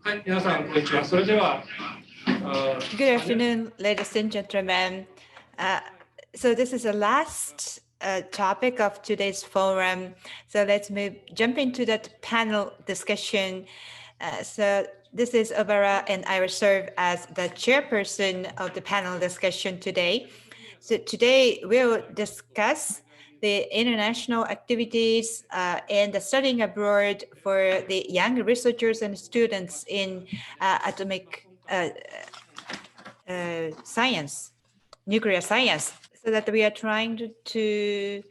Good afternoon, ladies and gentlemen. So this is the last topic of today's forum. So let's jump into that panel discussion. So this is Obara, and I will serve as the chairperson of the panel discussion today. So today we'll discuss the international activities and the studying abroad for the young researchers and students in atomic science, nuclear science, so that we are trying to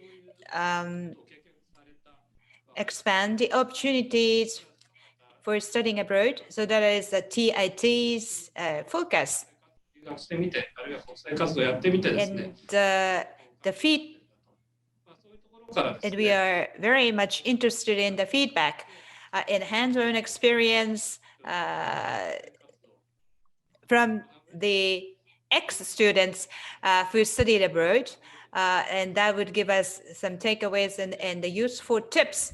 expand the opportunities for studying abroad. So that is the TIT's focus. And and we are very much interested in the feedback and hands-on experience from the ex-students who studied abroad, and that would give us some takeaways and the useful tips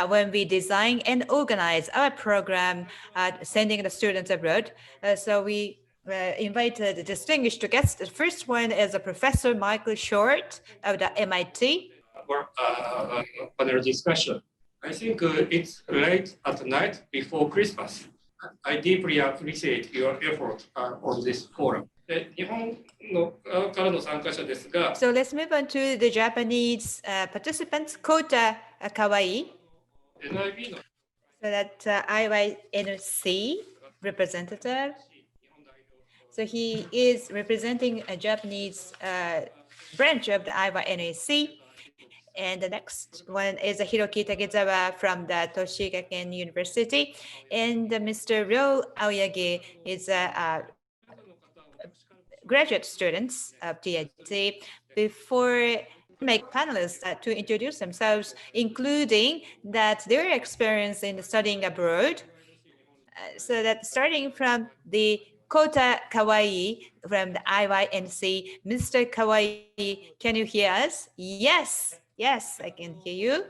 when we design and organize our program sending the students abroad. So we invited a distinguished guests. The first one is a Professor Michael Short of the MIT. Panel discussion. I think it's late at night before Christmas. I deeply appreciate your effort on this forum. So let's move on to the Japanese participants, Kota Kawai. So that's IYNC representative. So he is representing a Japanese branch of the IYNC. And the next one is Hiroki Takezawa from the Toshigaken University. And Mr. Ryo Aoyagi is a graduate students of TIT. Before make panelists to introduce themselves, including that their experience in studying abroad. So that starting from the Kota Kawai from the IYNC, Mr. Kawai, can you hear us? Yes. Yes, I can hear you.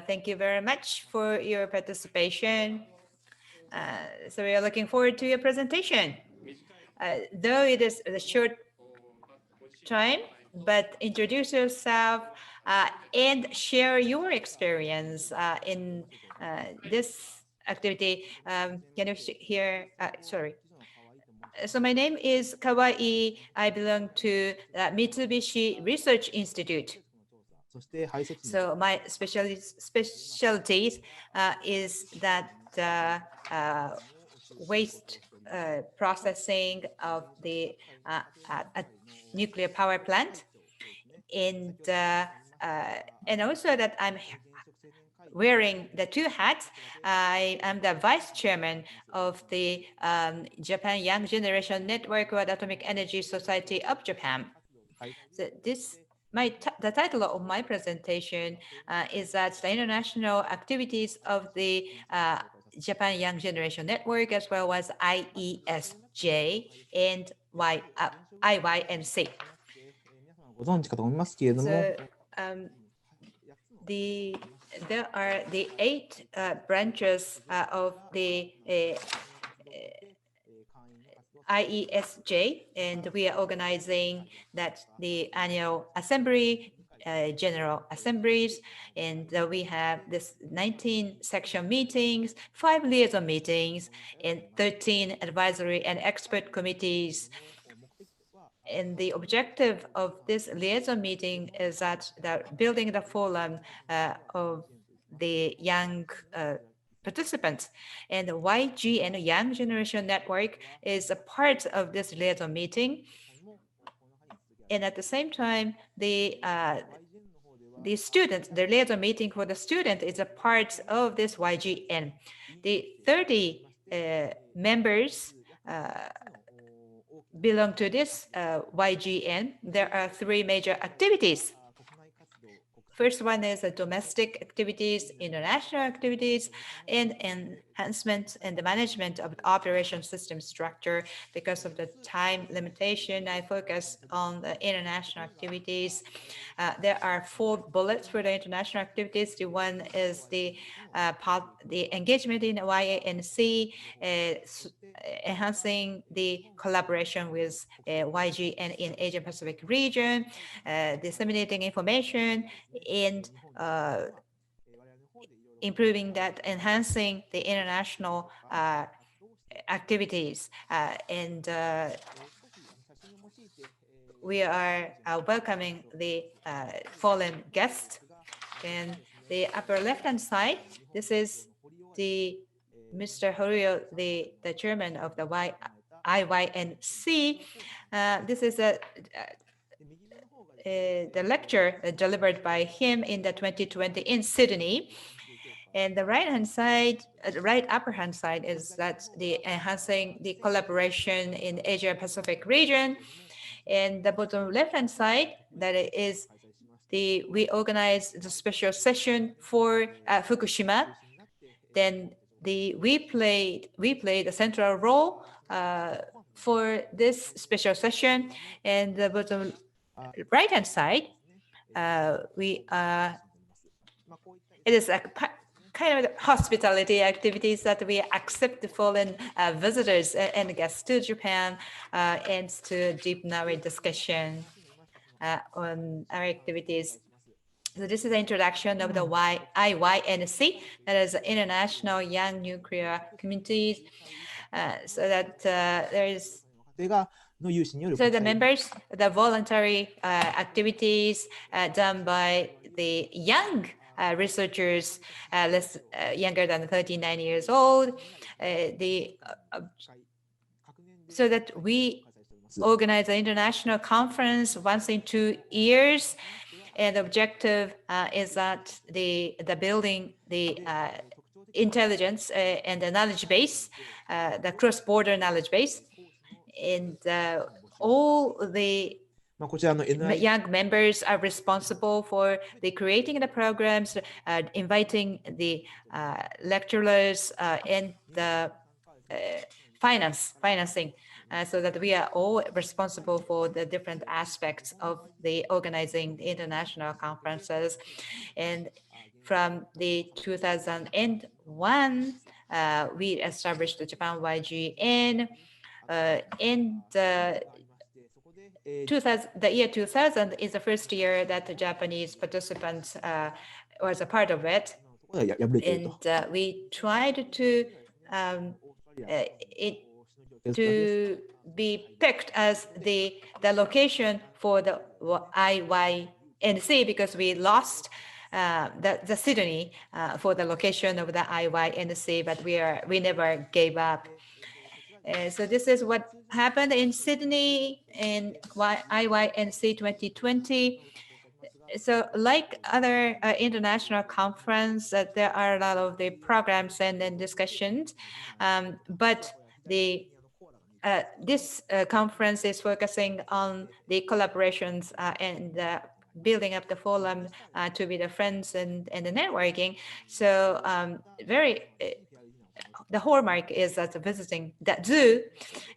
Thank you very much for your participation. So we are looking forward to your presentation. Though it is a short time, but introduce yourself and share your experience in this activity. Can you hear? Sorry. So my name is Kawai. I belong to Mitsubishi Research Institute. So my specialties is that waste processing of the nuclear power plant, and also that I'm wearing the two hats. I am the vice chairman of the Japan Young Generation Network or the Atomic Energy Society of Japan. So this, the title of my presentation is that the international activities of the Japan Young Generation Network, as well as IESJ and IYNC. So, there are the 8 branches of the IESJ, and we are organizing that the annual assembly, general assemblies, and we have this 19 section meetings, 5 liaison meetings, and 13 advisory and expert committees. And the objective of this liaison meeting is that building the forum of the young participants, and the YGN Young Generation Network is a part of this liaison meeting. And at the same time, the student, the liaison meeting for the student is a part of this YGN. The 30 members belong to this YGN. There are 3 major activities. First one is domestic activities, international activities, and enhancement and the management of the operation system structure. Because of the time limitation, I focus on the international activities. There are 4 bullets for the international activities. The one is the engagement in YANC, enhancing the collaboration with YGN in Asia Pacific region, disseminating information, and improving that, enhancing the international activities. And we are welcoming the foreign guest. And the upper left-hand side, this is the Mr. Horio, the chairman of the IYNC. This is the lecture delivered by him in the 2020 in Sydney. And the right-hand side, the right upper-hand side is that the enhancing the collaboration in Asia-Pacific region. And the bottom left-hand side, that is we organized the special session for Fukushima. Then we played a central role for this special session. And the bottom right-hand side, it is a kind of hospitality activities that we accept the foreign visitors and guests to Japan and to deepen our discussion on our activities. So this is the introduction of the IYNC, that is International Young Nuclear Communities, so that there is so the members, the voluntary activities done by the young researchers less younger than 39 years old, so that we organize an international conference once in 2 years. And the objective is that the building the intelligence and the knowledge base, the cross-border knowledge base, and all the young members are responsible for the creating the programs, inviting the lecturers and the financing, so that we are all responsible for the different aspects of the organizing the international conferences. And from the 2001, we established the Japan YGN. In the year 2000 is the first year that the Japanese participants was a part of it. And we tried to be picked as the location for the IYNC, because we lost the Sydney for the location of the IYNC, but we never gave up. So this is what happened in Sydney in IYNC 2020. So like other international conference, there are a lot of the programs and then discussions, but this conference is focusing on the collaborations and building up the forum to be the friends and the networking. So the hallmark is that visiting that zoo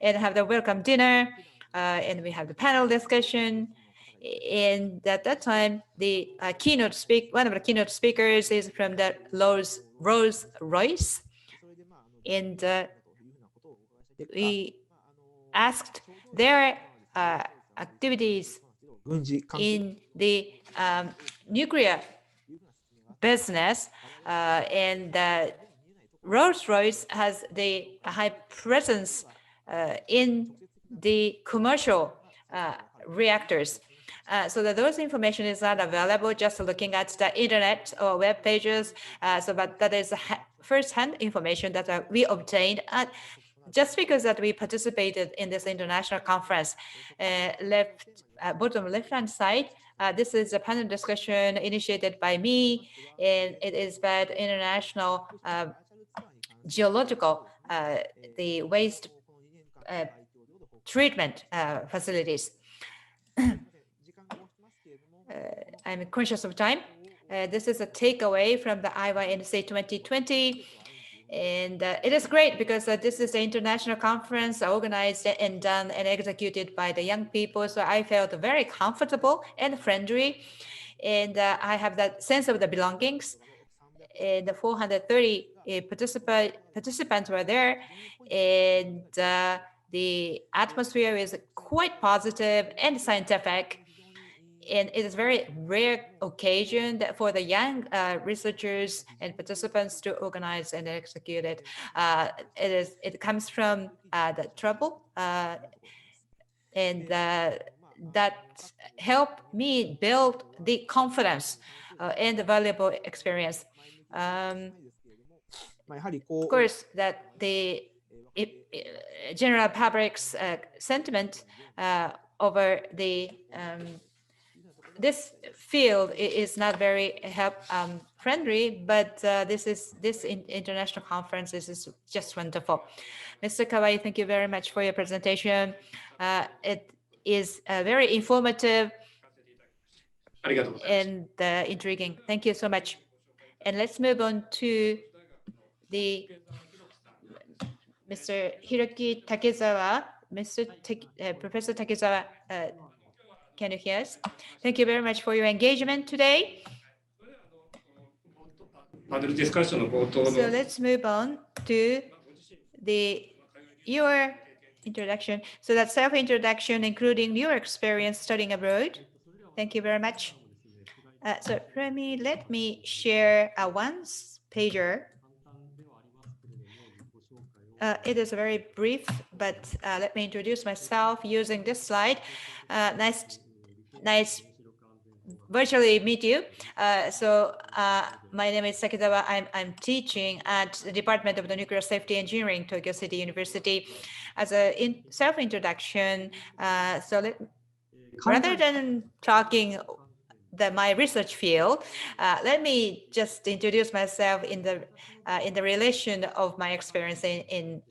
and have the welcome dinner, and we have the panel discussion. And at that time, the one of the keynote speakers is from the Rolls-Royce, and we asked their activities in the nuclear business, and Rolls-Royce has the high presence in the commercial reactors. So that those information is not available just looking at the internet or web pages. But that is first-hand information that we obtained just because that we participated in this international conference. Bottom left-hand side, this is a panel discussion initiated by me, and it is about international geological, the waste treatment facilities. I'm conscious of time. This is a takeaway from the IYNC 2020. And it is great because this is an international conference organized and done and executed by the young people. So I felt very comfortable and friendly. And I have that sense of the belongings. And the 430 participants were there. And the atmosphere is quite positive and scientific. And it is a very rare occasion that for the young researchers and participants to organize and execute it. It comes from the trouble and that helped me build the confidence and the valuable experience. Of course, that the general public's sentiment over the this field is not very help friendly, but this international conference is just wonderful. Mr. Kawai, thank you very much for your presentation. It is very informative and intriguing. Thank you so much. And let's move on to the Mr. Hiroki Takezawa. Professor Takezawa, can you hear us? Thank you very much for your engagement today. So let's move on to your introduction. So that self-introduction, including your experience studying abroad. Thank you very much. So let me share a one-pager. It is very brief, but let me introduce myself using this slide. Nice virtually meet you. My name is Takezawa. I'm teaching at the Department of the Nuclear Safety Engineering, Tokyo City University. As a self-introduction, rather than talking my research field, let me just introduce myself in the relation of my experience in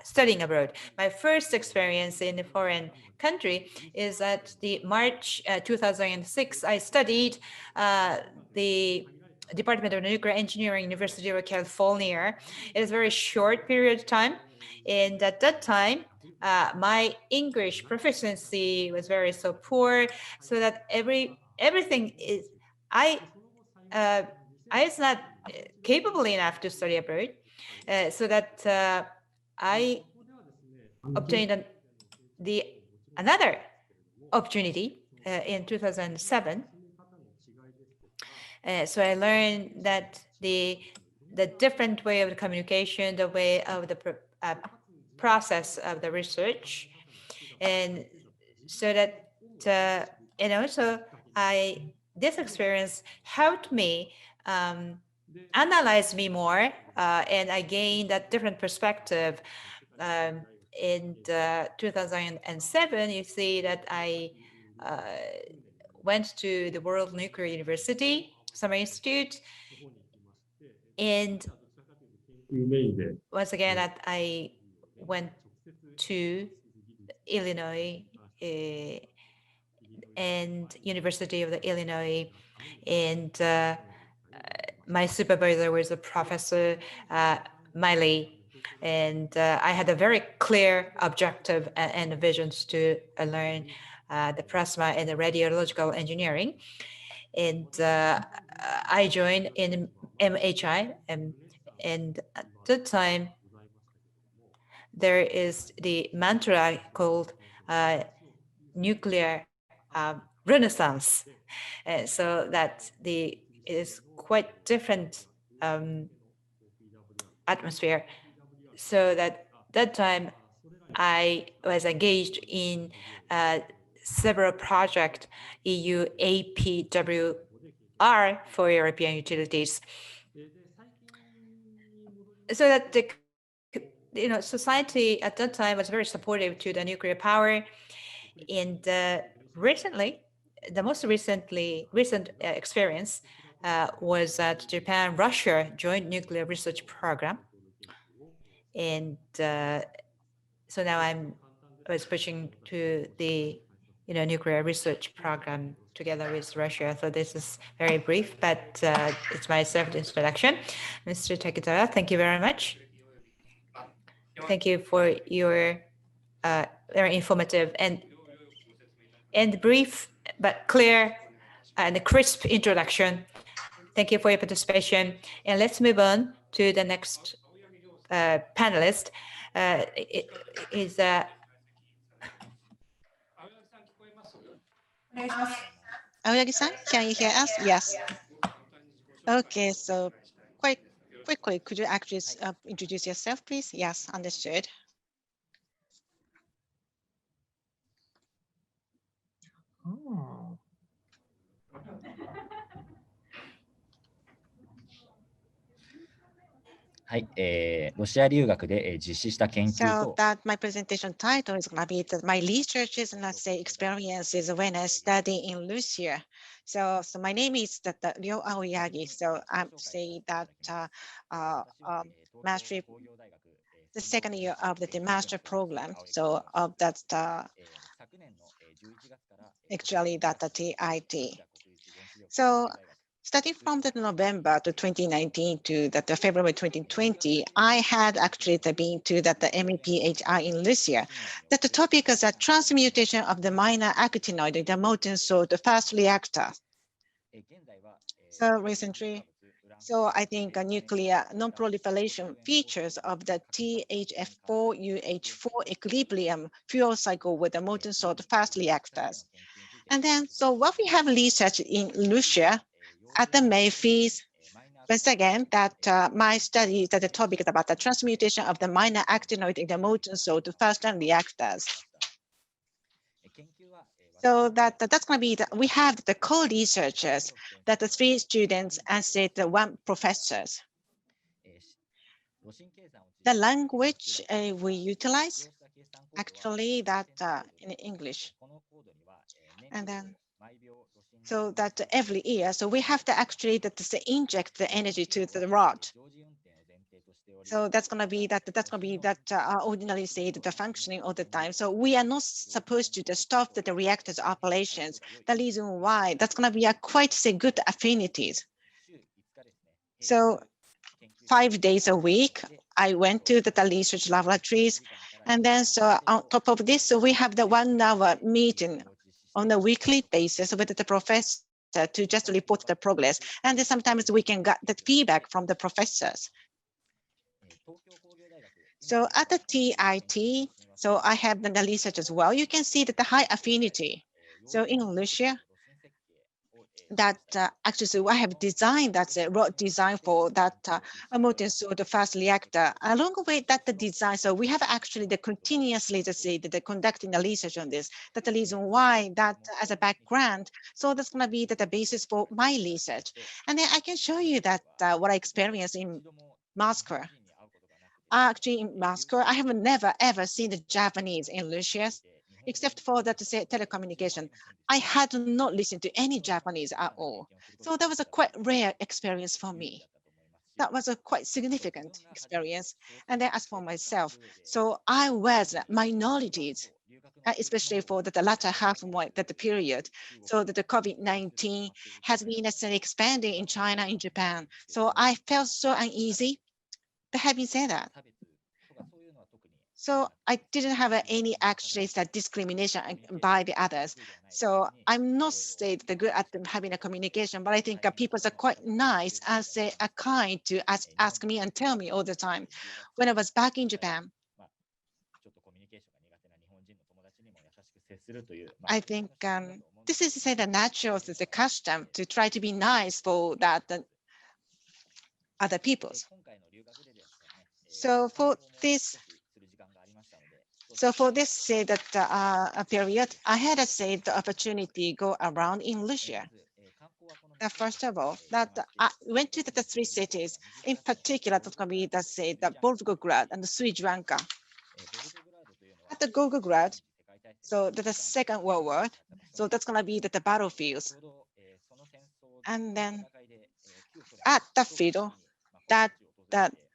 studying abroad. My first experience in a foreign country is at the March 2006. I studied the Department of Nuclear Engineering, University of California. It is a very short period of time, and at that time, my English proficiency was very so poor, so that everything is I was not capable enough to study abroad, so that I obtained another opportunity in 2007. So I learned that the different way of the communication, the way of the process of the research, and so that and also this experience helped me analyze me more, and I gained that different perspective. In 2007, you see that I went to the World Nuclear University Summer Institute, and once again that I went to Illinois and University of the Illinois, and my supervisor was a Professor Miley, and I had a very clear objective and visions to learn the plasma and the radiological engineering, and I joined in MHI, and at the time there is the mantra called nuclear renaissance, so that it is quite different atmosphere. So that time I was engaged in several projects, EU APWR for European utilities, so that society at that time was very supportive to the nuclear power. And recently, the most recent experience was at Japan-Russia joint nuclear research program, and so now I was pushing to the nuclear research program together with Russia. So this is very brief, but it's my self-introduction. Mr. Takezawa, thank you very much. Thank you for your very informative and brief but clear and crisp introduction. Thank you for your participation. And let's move on to the next panelist. Is Aoyagi-san, can you hear us? Yes. Okay, so quite quickly, could you actually introduce yourself, please? Yes, understood. Oh. はい、ロシア留学で実施した研究 So と that my presentation title is going to be that my researches and let's say experiences when I study in Lucia. So my name is Ryo Aoyagi. So I'm saying that mastery, the second year of the master program. So of that 昨年の11月から actually that the TIT. So starting from the November to 2019 to the February 2020, I had actually been to the MEPHI in Lucia. That the topic is a transmutation of the minor actinoid in the molten salt fast reactor. So recently, so I think a nuclear non-proliferation features of the THF4UH4 equilibrium fuel cycle with the molten salt fast reactors. And then, so what we have researched in Lucia at the Mayfields, once again, that my study that the topic is about the transmutation of the minor actinoid in the molten salt fast reactors. So that's going to be we have the co-researchers, that the 3 students and say the 1 professors. The language we utilize actually that in English, and then so that every year, so we have to actually inject the energy to the rod. So that's going to be ordinarily say the functioning all the time. So we are not supposed to stop the reactor's operations. The reason why that's going to be a quite say good affinities. So 5 days a week, I went to the research laboratories, and then so on top of this, so we have the 1-hour meeting on a weekly basis with the professor to just report the progress. And then sometimes we can get the feedback from the professors. So at the TIT, so I have the research as well. You can see that the high affinity. So in Lucia, that actually, so I have designed that's a rod design for that molten salt fast reactor. Along with that the design, so we have actually the continuously to say that they're conducting the research on this. That's the reason why that as a background. So that's going to be the basis for my research. And then I can show you that what I experienced in Moscow. Actually, in Moscow, I have never ever seen the Japanese in Lucia, except for that to say telecommunication. I had not listened to any Japanese at all. So that was a quite rare experience for me. That was a quite significant experience. And then as for myself, so I was minorities, especially for the latter half of the period. So that the COVID-19 has been expanding in China and Japan. So I felt so uneasy. But having said that, so I didn't have any actually discrimination by the others. So I'm not say the good at them having a communication, but I think people are quite nice and they are kind to ask me and tell me all the time. When I was back in Japan, I think this is say the natural the custom to try to be nice for that other peoples. So for this. So for this say that period, I had a say the opportunity go around in Lucia. First of all, that I went to the 3 cities, in particular that's going to be the say the Volgograd and the Srijranka. At the Volgograd, so the Second World War, so that's going to be the battlefields. And then at the field, that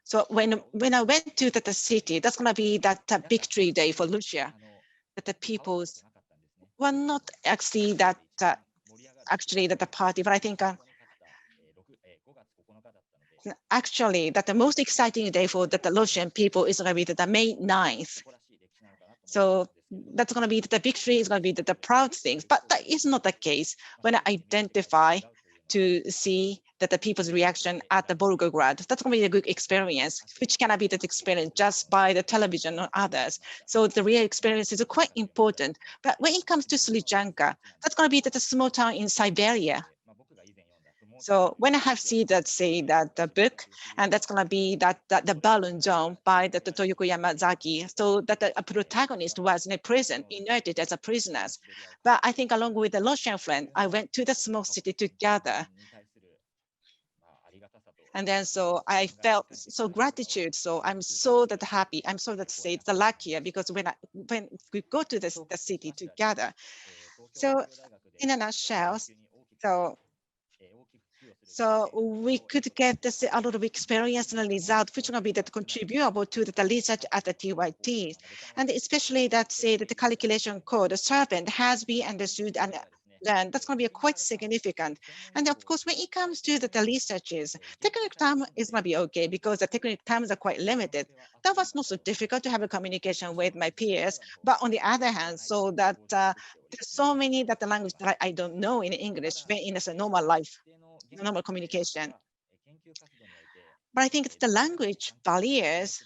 so when I went to the city, that's going to be that victory day for Lucia. That the peoples were not actually that actually the party, but I think actually that the most exciting day for the Russian people is going to be the May 9th. So that's going to be the victory, is going to be the proud things, but that is not the case when I identify to see that the people's reaction at the Volgograd. That's going to be a good experience, which cannot be that experience just by the television or others. So the real experience is quite important. But when it comes to Slichanka, that's going to be that a small town in Siberia. So when I have seen that, say that the book, and that's going to be that the Balloon Zone by the Toyoko Yamazaki, so that the protagonist was in a prison, inerted as a prisoner. But I think along with the Russian friend, I went to the small city together. And then so I felt so gratitude. So I'm so that happy. I'm so that say the luckier because when we go to the city together. So in a nutshell, so we could get this a lot of experience and result, which will be that contributable to the research at the TYT. And especially that say that the calculation code, the servant has been understood and learned. That's going to be quite significant. And of course, when it comes to the researches, technical time is going to be okay because the technical times are quite limited. That was not so difficult to have a communication with my peers. But on the other hand, so that there's so many that the language that I don't know in English when in a normal life, normal communication. But I think the language barriers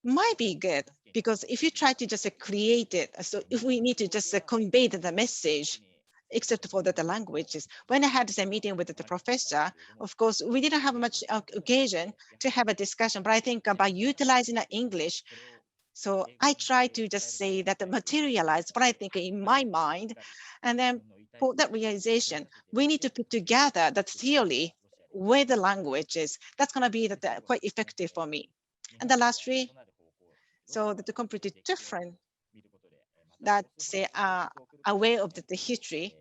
might be good because if you try to just create it, so if we need to just convey the message, except for the languages. When I had a meeting with the professor, of course, we didn't have much occasion to have a discussion, but I think by utilizing English, so I try to just say that the materialize what I think in my mind, and then for that realization, we need to put together that theory with the languages. That's going to be quite effective for me. And the last three, so that the completely different, that say aware of the history.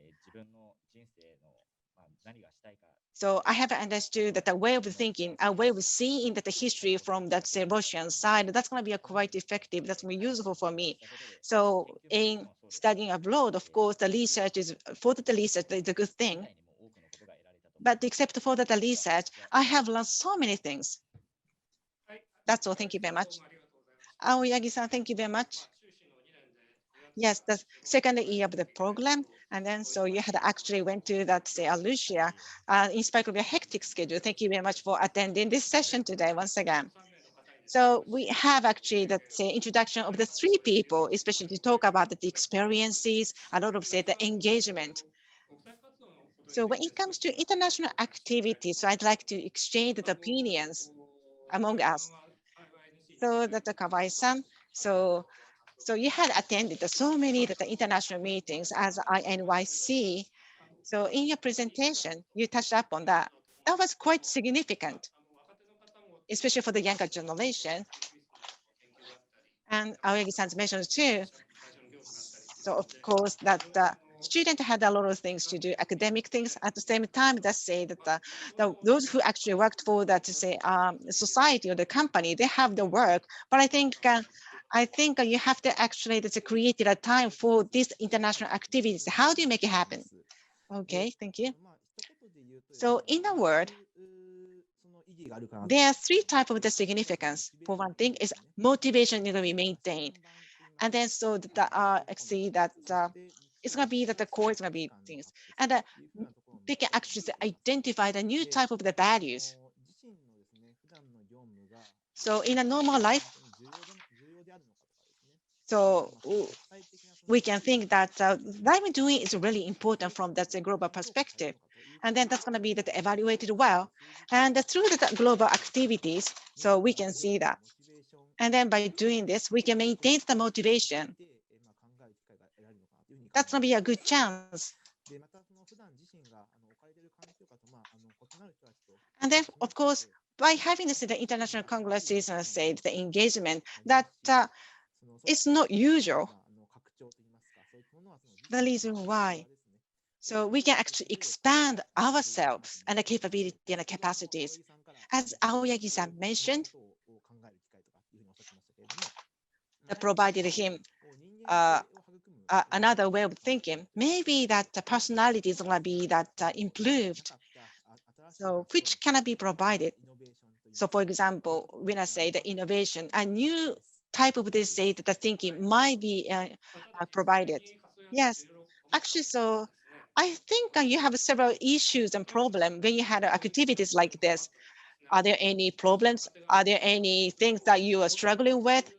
So I have understood that the way of thinking, a way of seeing that the history from that say Russian side, that's going to be a quite effective. That's very useful for me. So in studying abroad, of course, the research is for the research is a good thing. But except for the research, I have learned so many things. That's all. Thank you very much. Aoyagi-san, thank you very much. Yes, the second year of the program. And then so you had actually went to that, say, Lucia, in spite of your hectic schedule. Thank you very much for attending this session today once again. So we have actually that say, introduction of the three people, especially to talk about the experiences, a lot of say the engagement. So when it comes to international activities, so I'd like to exchange the opinions among us. So that the Kawai-san, so you had attended so many the international meetings as INYC. So in your presentation, you touched up on that. That was quite significant, especially for the younger generation. And Aoyagi-san's mentioned too. So of course that the student had a lot of things to do, academic things. At the same time, let's say that those who actually worked for that, to say, society or the company, they have the work. But I think you have to actually create a time for these international activities. How do you make it happen? Okay, thank you. So in a word, there are three types of the significance. For one thing is motivation need to be maintained. And then so that actually that it's going to be that the core is going to be things. And they can actually identify the new type of the values. So in a normal life, so we can think that what I'm doing is really important from that global perspective. And then that's going to be that evaluated well. And through the global activities, so we can see that. And then by doing this, we can maintain the motivation. That's going to be a good chance. And then, of course, by having this the international congresses and say the engagement, that it's not usual. The reason why. So we can actually expand ourselves and the capability and the capacities. As Aoyagi-san mentioned, that provided him another way of thinking. Maybe that the personality is going to be that improved. So which cannot be provided. So for example, when I say the innovation, a new type of this say that the thinking might be provided. Yes, actually, so I think you have several issues and problems when you had activities like this. Are there any problems? Are there any things that you are struggling with?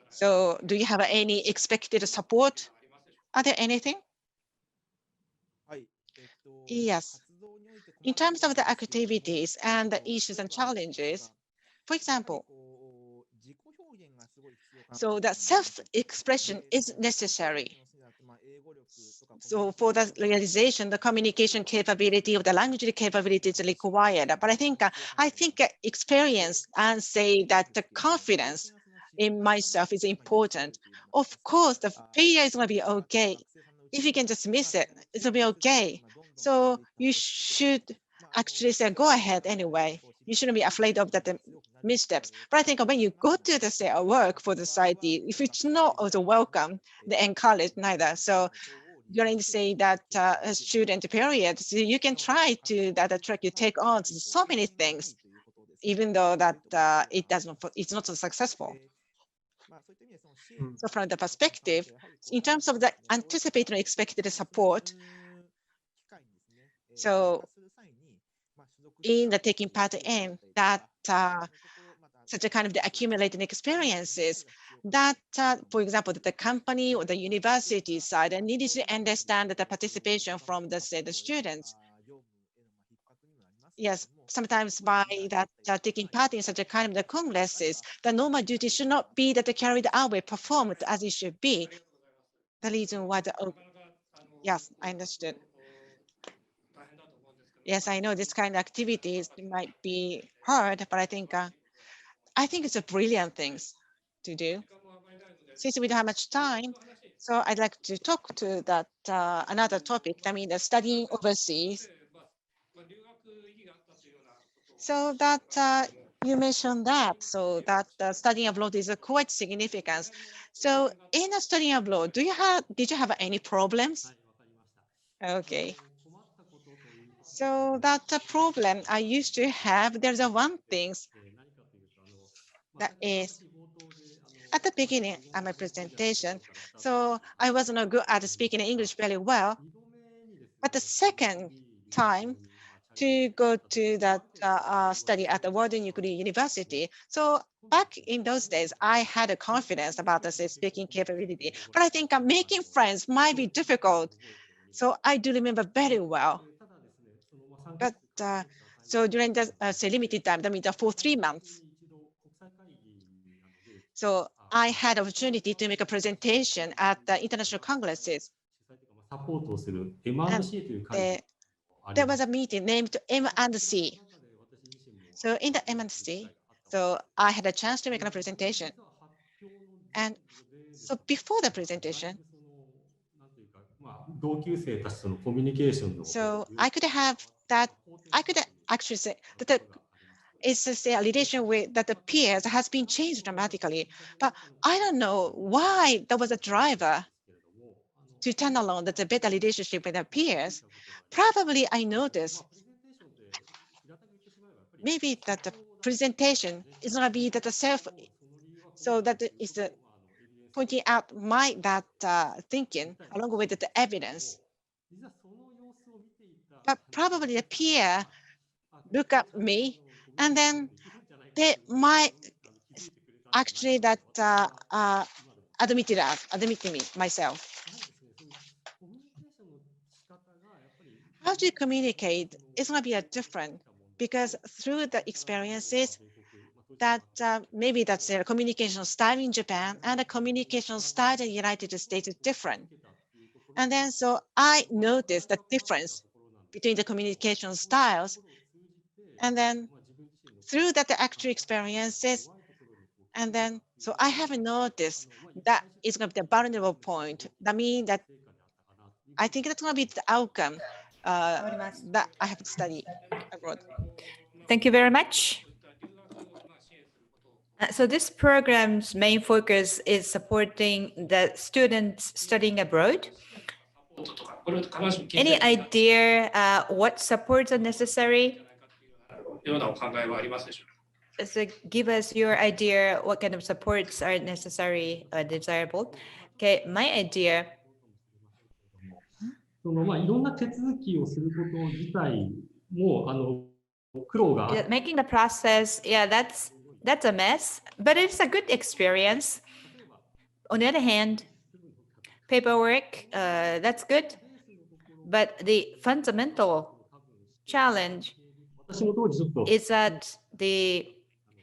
So do you have any expected support? Are there anything? Yes. In terms of the activities and the issues and challenges, for example, so the self-expression is necessary. So for the realization, the communication capability of the language capability is required. But I think experience and say that the confidence in myself is important. Of course, the failure is going to be okay. If you can just miss it, it'll be okay. So you should actually say, go ahead anyway. You shouldn't be afraid of that missteps. But I think when you go to the say work for the society, if it's not also welcome, they encourage neither. So during the say that student period, so you can try to that track you take on so many things, even though that it's not so successful. So from the perspective, in terms of the anticipated and expected support, so in the taking part in that such a kind of the accumulated experiences that, for example, that the company or the university side needed to understand that the participation from the students. Yes, sometimes by that taking part in such a kind of the congresses, the normal duty should not be that carried out or performed as it should be. The reason why yes, I understood. Yes, I know this kind of activities might be hard, but I think it's a brilliant things to do. Since we don't have much time, so I'd like to talk to that another topic. I mean, the studying overseas. So that you mentioned that, so that studying abroad is quite significant. So in a studying abroad, did you have any problems? Okay. So that problem I used to have, there's a one thing that is at the beginning of my presentation. So I was not good at speaking English very well, but the second time to go to that study at the Warden Nuclear University. So back in those days, I had a confidence about the speaking capability, but I think making friends might be difficult. So I do remember very well. But so during the say limited time, that means for 3 months. So I had opportunity to make a presentation at the international congresses. And there was a meeting named M&C. So in the M&C, so I had a chance to make a presentation. And so before the presentation, so I could have that, I could actually say that it's a relation with that the peers has been changed dramatically. But I don't know why there was a driver to turn along that's a better relationship with their peers. Probably I noticed maybe that the presentation is going to be that the self, so that is the pointing out my that thinking along with the evidence. But probably the peer look at me and then they might actually that admit me myself. How do you communicate? It's going to be a different because through the experiences that maybe that's their communication style in Japan and the communication style in the United States is different. And then so I noticed the difference between the communication styles. And then through that the actual experiences, and then so I have noticed that is going to be the vulnerable point. That means that I think that's going to be the outcome that I have to study abroad. Thank you very much. So this program's main focus is supporting the students studying abroad. トとか、これを必ずしも金 Any 銭的な idea what supports are necessary? ようなお考えはありますでしょうか。 So give us your idea what kind of supports are necessary or desirable. Okay, my idea. いろんな手続きをすること自体も苦労が Yeah, making the process, yeah, that's a mess, but it's a good experience. On the other hand, paperwork, that's good, but the fundamental challenge 私も当時ちょっと is that the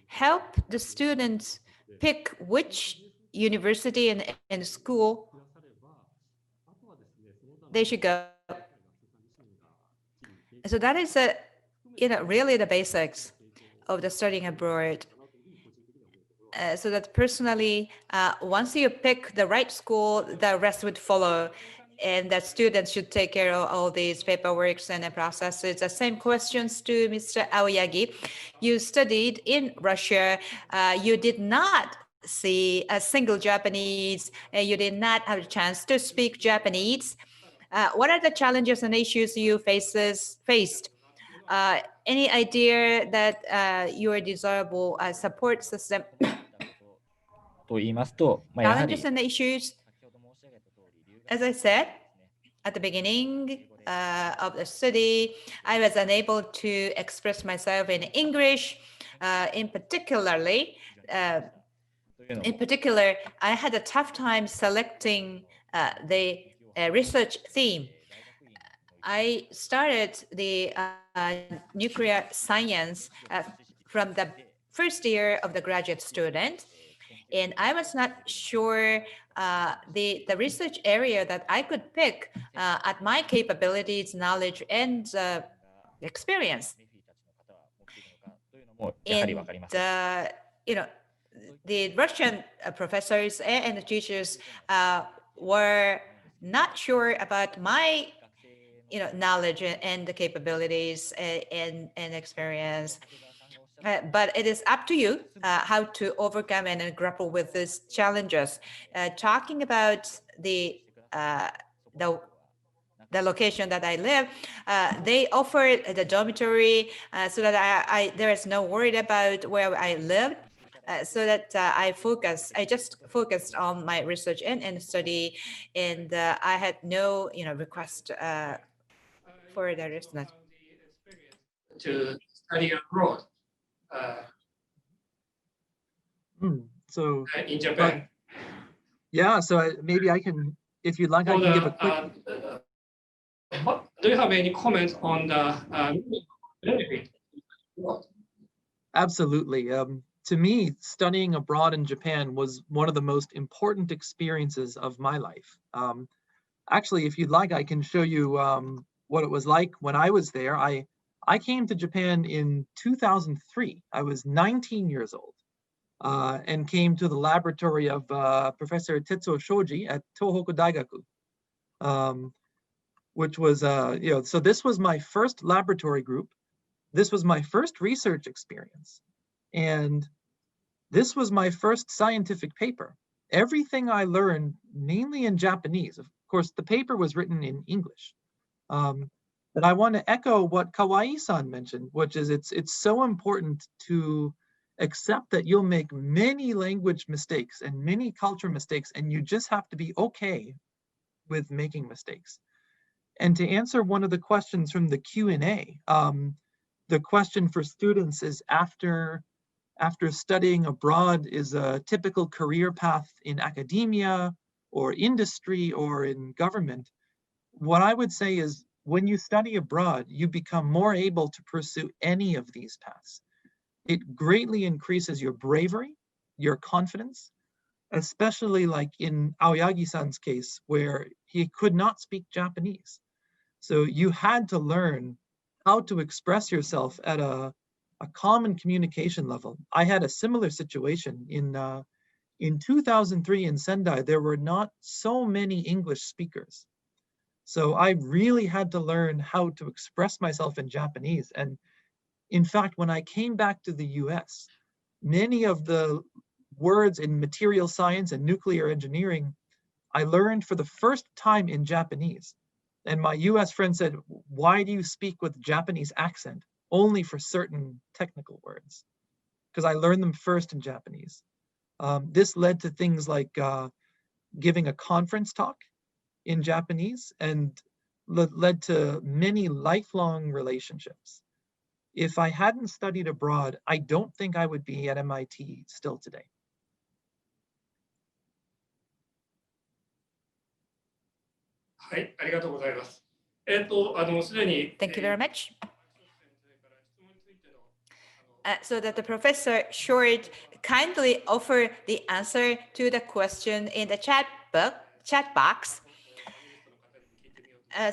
help the students pick which university and school they should go. So that is really the basics of the studying abroad. So that personally, once you pick the right school, the rest would follow, and that students should take care of all these paperworks and the processes. The same questions to Mr. Aoyagi. You studied in Russia. You did not see a single Japanese. You did not have a chance to speak Japanese. What are the challenges and issues you faced? Any idea that your desirable support system と言いますと、やはり challenges and issues? As I said at the beginning of the study, I was unable to express myself in English. In particular, I had a tough time selecting the research theme. I started the nuclear science from the first year of the graduate student, and I was not sure the research area that I could pick at my capabilities, knowledge, and experience. もやはり And わかります。 the Russian professors and the teachers were not sure about my knowledge and the capabilities and experience. But it is up to you how to overcome and grapple with these challenges. Talking about the location that I live, they offered the dormitory so that there is no worry about where I live. So that I just focused on my research and study, and I had no request for the rest. To study abroad So in Japan. yeah, so maybe I can, if you'd like, I For can give a quick. Do you have any comments on the benefit? Absolutely. To me, studying abroad in Japan was one of the most important experiences of my life. Actually, if you'd like, I can show you what it was like when I was there. I came to Japan in 2003. I was 19 years old and came to the laboratory of Professor Tetsuo Shoji at Tohoku Daigaku, which was, so this was my first laboratory group. This was my first research experience. And this was my first scientific paper. Everything I learned, mainly in Japanese. Of course, the paper was written in English. But I want to echo what Kawai-san mentioned, which is it's so important to accept that you'll make many language mistakes and many culture mistakes, and you just have to be okay with making mistakes. And to answer one of the questions from the Q&A, the question for students is after studying abroad is a typical career path in academia or industry or in government. What I would say is when you study abroad, you become more able to pursue any of these paths. It greatly increases your bravery, your confidence, especially like in Aoyagi-san's case, where he could not speak Japanese. So you had to learn how to express yourself at a common communication level. I had a similar situation in 2003 in Sendai. There were not so many English speakers. So I really had to learn how to express myself in Japanese. And in fact, when I came back to the US, many of the words in material science and nuclear engineering, I learned for the first time in Japanese. And my US friend said, why do you speak with Japanese accent? Only for certain technical words. Because I learned them first in Japanese. This led to things like giving a conference talk in Japanese and led to many lifelong relationships. If I hadn't studied abroad, I don't think I would be at MIT still today. Thank Thank you very much. So that the professor should kindly offer the answer to the question in the chat box.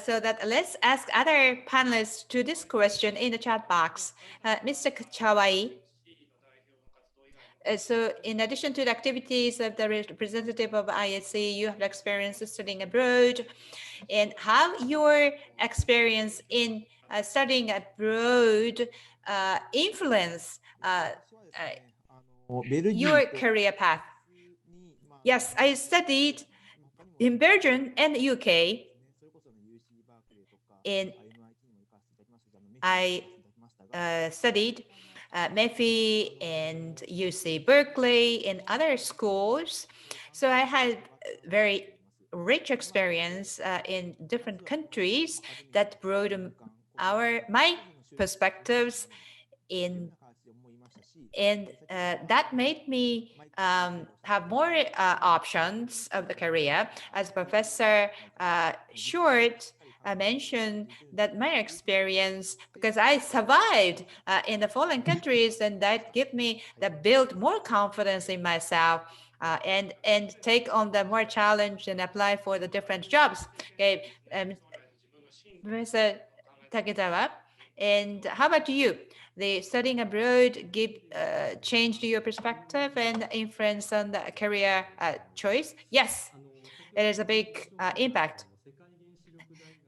So that let's ask other panelists to this question in the chat box. Mr. Chawai. So in addition to the activities of the representative of ISC, you have experience studying abroad, and how your experience in studying abroad influence your career path. Yes, I studied in Belgium and UK. And I studied MEPhi and UC Berkeley and other schools. So I had very rich experience in different countries that broadened my perspectives and that made me have more options of the career. As Professor Short mentioned, that my experience, because I survived in the foreign countries, and that give me that build more confidence in myself and take on the more challenge and apply for the different jobs. Okay, Professor Taketawa, and how about you? The studying abroad changed your perspective and influence on the career choice? Yes, it is a big impact.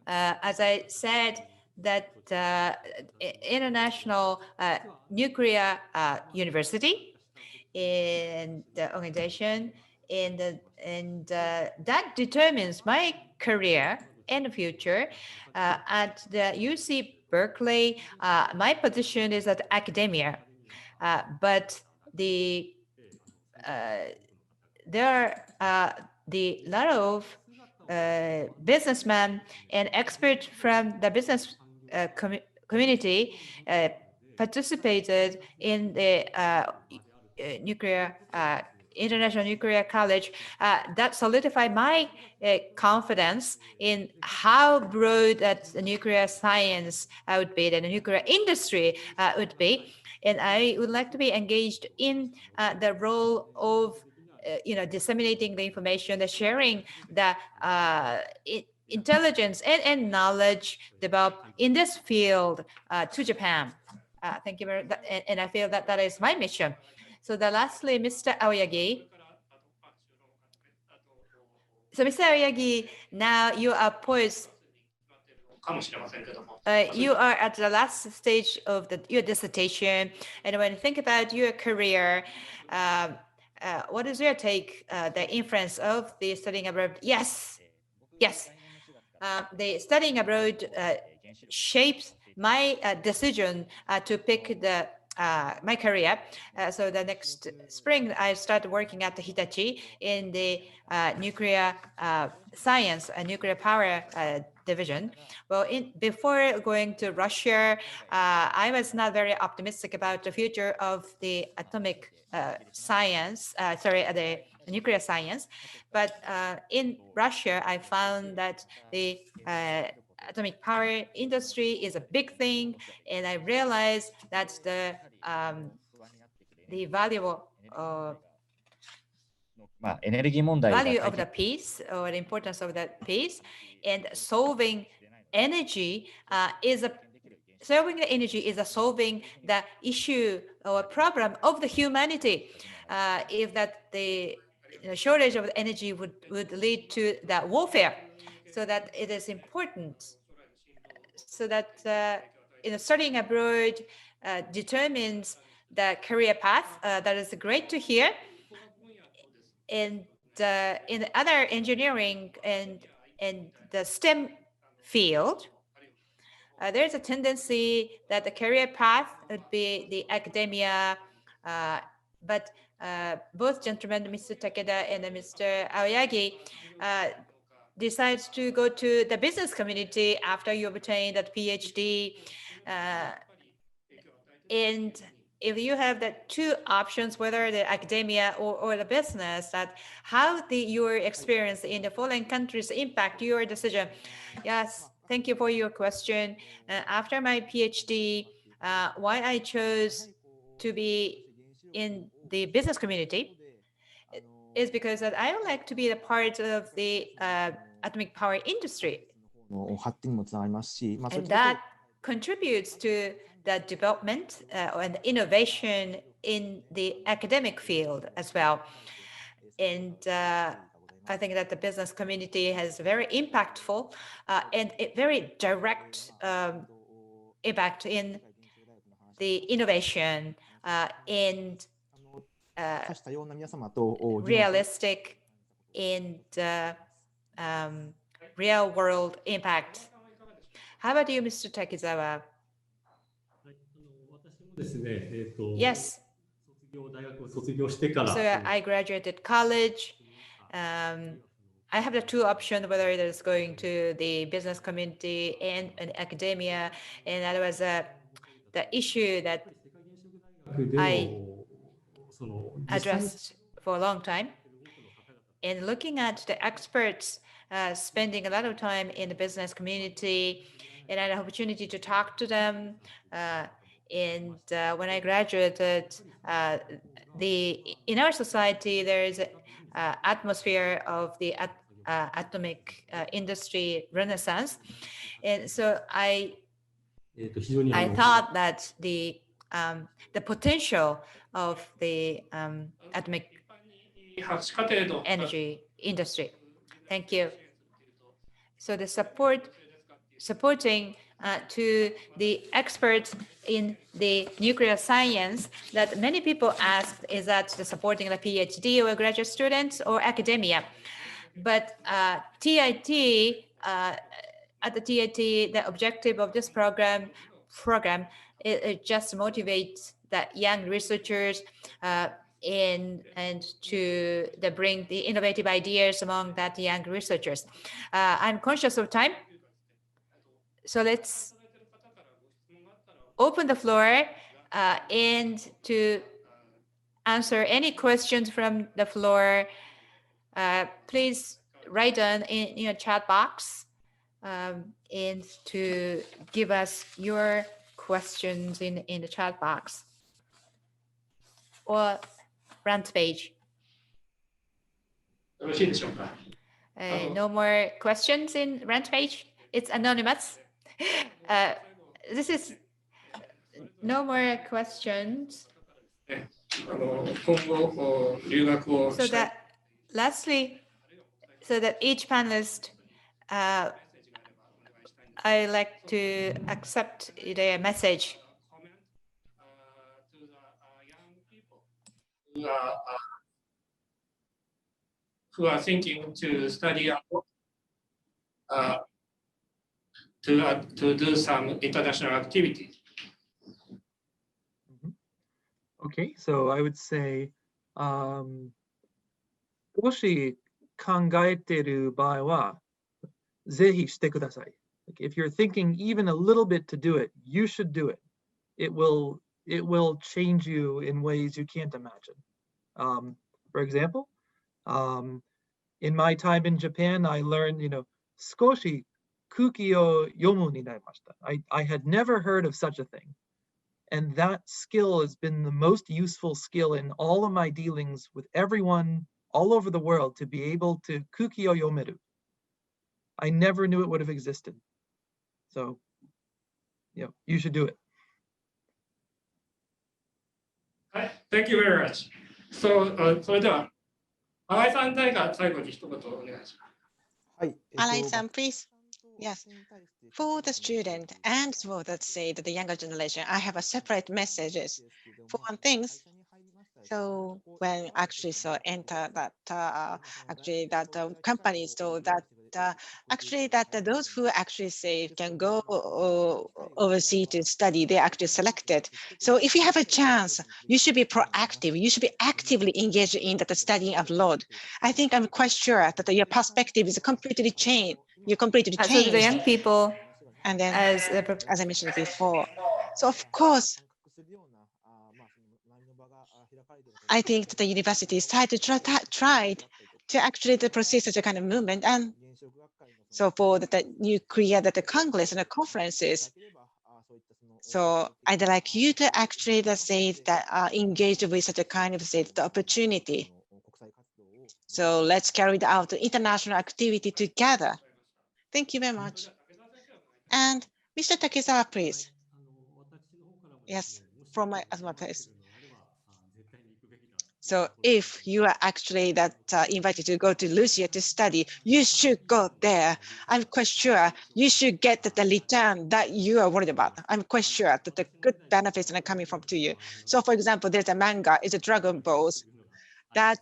As I said, that International Nuclear University in the organization, and that determines my career in the future. At the UC Berkeley, my position is at academia, but there are the lot of businessmen and experts from the business community participated in the International Nuclear College. That solidified my confidence in how broad that the nuclear science would be, and the nuclear industry would be. And I would like to be engaged in the role of disseminating the information, the sharing the intelligence and knowledge developed in this field to Japan. Thank you very much. And I feel that that is my mission. So lastly, Mr. Aoyagi. So Mr. Aoyagi, now you are poised. You are at the last stage of your dissertation, and when you think about your career, what is your take, the influence of the studying abroad? Yes. The studying abroad shapes my decision to pick my career. So the next spring, I started working at the Hitachi in the nuclear science, nuclear power division. Well, before going to Russia, I was not very optimistic about the future of the atomic science, the nuclear science. But in Russia, I found that the atomic power industry is a big thing, and I realized that the valuable value of the peace, or the importance of that peace, and solving energy solving the energy is solving the issue or problem of the humanity. If that the shortage of energy would lead to that warfare, so that it is important. So that studying abroad determines the career path. That is great to hear. And in other engineering and the STEM field, there's a tendency that the career path would be the academia, but both gentlemen, Mr. Takeda and Mr. Aoyagi, decides to go to the business community after you obtain that PhD. And if you have the two options, whether the academia or the business, that how your experience in the foreign countries impact your decision. Yes, thank you for your question. After my PhD, why I chose to be in the business community is because that I would like to be a part of the atomic power industry. And that contributes to the development and innovation in the academic field as well. And I think that the business community has very impactful and a very direct impact in the innovation and realistic and real world impact. How about you, Mr. Takizawa? Yes. So I graduated college. I have the two options, whether it is going to the business community and academia, and that was the issue that I addressed for a long time. And looking at the experts spending a lot of time in the business community, and I had an opportunity to talk to them. And when I graduated, in our society, there is an atmosphere of the atomic industry renaissance. And so I thought that the potential of the atomic energy industry. Thank you. So the supporting to the experts in the nuclear science that many people asked is that the supporting the PhD or graduate students or academia. But TIT, at the TIT, the objective of this program it just motivates the young researchers and to bring the innovative ideas among that young researchers. I'm conscious of time, so let's open the floor and to answer any questions from the floor. Please write down in your chat box and to give us your questions in the chat box or front page. No more questions in rent page. It's anonymous. This is no more questions. So that lastly, so that each panelist, I like to accept their message. Who are thinking to study to do some international activities. Okay, so I would say, もし考えている場合は、ぜひしてください。Like if you're thinking even a little bit to do it, you should do it. It will change you in ways you can't imagine. For example, in my time in Japan, I learned, 少し空気を読むになりました。I had never heard of such a thing. And that skill has been the most useful skill in all of my dealings with everyone all over the world, to be able to kuki o yomeru. I never knew it would have existed. So, you should do it. Thank you very much. So, それでは、新井さんが最後に一言お願いします。Alai-san, please. Yes. For the student and for the younger generation, I have a separate messages. For one thing, so when enter that companies, so that actually that those who actually say can go overseas to study, they're actually selected. So if you have a chance, you should be proactive. You should be actively engaged in the studying abroad. I think I'm quite sure that your perspective is completely changed. You completely So to the changed. young people, And then, as as I mentioned before, so of course, I think that the universities tried to actually proceed such a kind of movement. And so for the new create the Congress and the conferences, so I'd like you to actually say that engage with such a kind of say the opportunity. So let's carry out the international activity together. Thank you very much. And Mr. Takezawa, please. Yes, from my as my place. So if you are actually invited to go to Lucia to study, you should go there. I'm quite sure you should get the return that you are worried about. I'm quite sure that the good benefits are coming from to you. So for example, there's a manga, it's a Dragon Balls that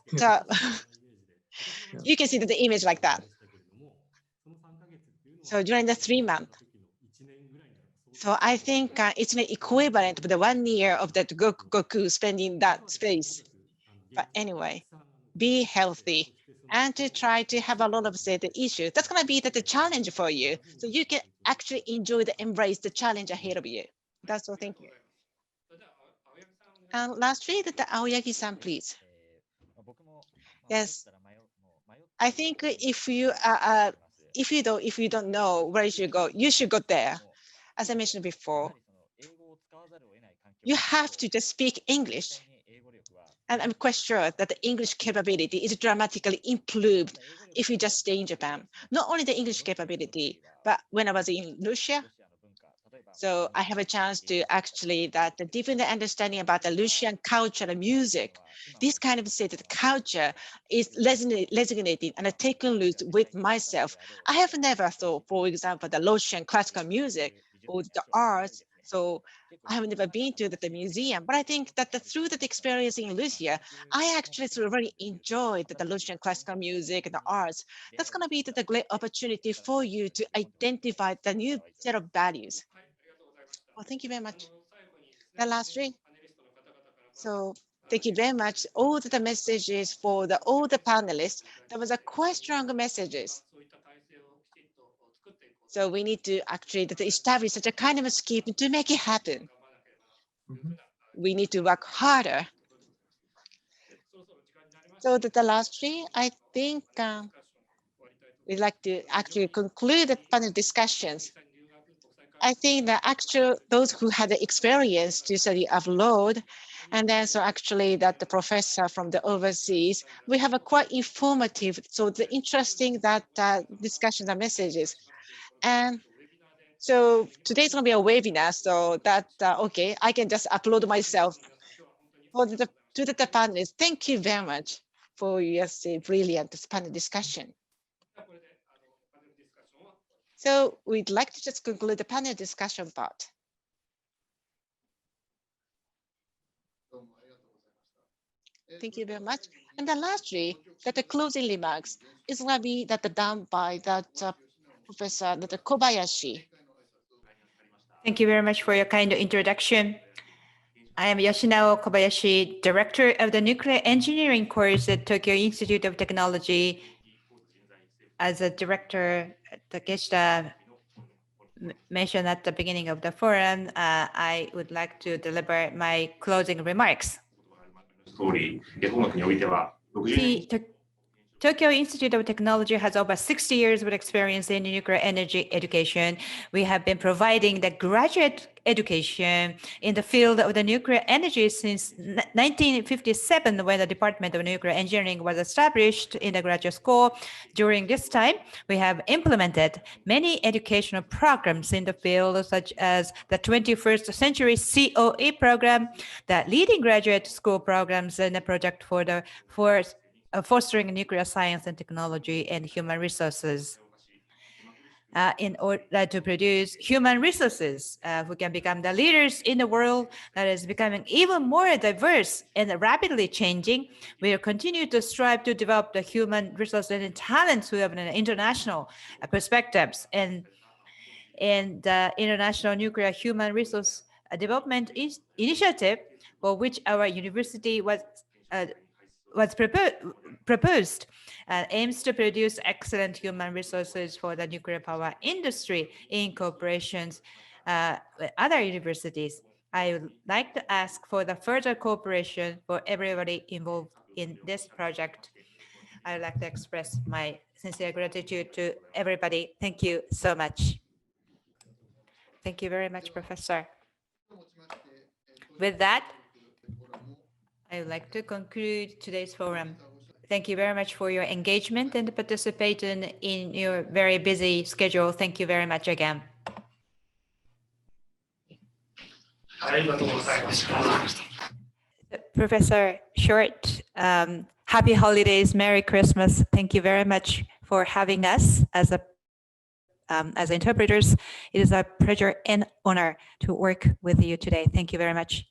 you can see the image like that. So during the 3 months, so I think it's an equivalent of the 1 year of that Goku spending that space. But anyway, be healthy and to try to have a lot of say the issues. That's going to be the challenge for you. So you can actually enjoy the embrace the challenge ahead of you. That's all. Thank you. And lastly, the Aoyagi-san, please. Yes, I think if you don't know where you should go, you should go there. As I mentioned before, you have to just speak English. And I'm quite sure that the English capability is dramatically improved if you just stay in Japan. Not only the English capability, but when I was in Russia, so I have a chance to actually deepen the understanding about the Russian culture and music. This kind of say that the culture is resonating and taking root with myself. I have never thought, for example, the Russian classical music or the arts. So I have never been to the museum, but I think that through that experience in Russia, I actually really enjoyed the Russian classical music and the arts. That's going to be the great opportunity for you to identify the new set of values. Well, thank you very much. The last three. So thank you very much. All the messages for all the panelists. There was a quite strong messages. So we need to actually establish such a kind of a scheme to make it happen. We need to work harder. So the last three, I think we'd like to actually conclude the panel discussions. I think that actually those who had the experience to study abroad, and then so actually that the professor from the overseas, we have a quite informative, so the interesting that discussions and messages. And so today's gonna be a webinar, so that, okay, I can just upload myself for to the panelists. Thank you very much for your brilliant panel discussion. So we'd like to just conclude the panel discussion part. Thank you very much. And then lastly, that the closing remarks is going to be done by Professor Kobayashi. Thank you very much for your kind introduction. I am Yoshinao Kobayashi, Director of the Nuclear Engineering course at Tokyo Institute of Technology. As a director, Takeshita mentioned at the beginning of the forum, I would like to deliver my closing remarks. Tokyo Institute of Technology has over 60 years of experience in nuclear energy education. We have been providing the graduate education in the field of the nuclear energy since 1957, when the Department of Nuclear Engineering was established in the graduate school. During this time, we have implemented many educational programs in the field, such as the 21st Century COE program, the leading graduate school programs, and the project for fostering nuclear science and technology and human resources. in order to produce human resources who can become the leaders in the world that is becoming even more diverse and rapidly changing. We will continue to strive to develop the human resources and talents who have an international perspectives. And the International Nuclear Human Resource Development Initiative, for which our university was proposed, aims to produce excellent human resources for the nuclear power industry in cooperation with other universities. I would like to ask for the further cooperation for everybody involved in this project. I would like to express my sincere gratitude to everybody. Thank you so much. Thank you very much, Professor. With that, I would like to conclude today's forum. Thank you very much for your engagement and participation in your very busy schedule. Thank you very much again. Professor Short, happy holidays, Merry Christmas. Thank you very much for having us as interpreters. It is a pleasure and honor to work with you today. Thank you very much.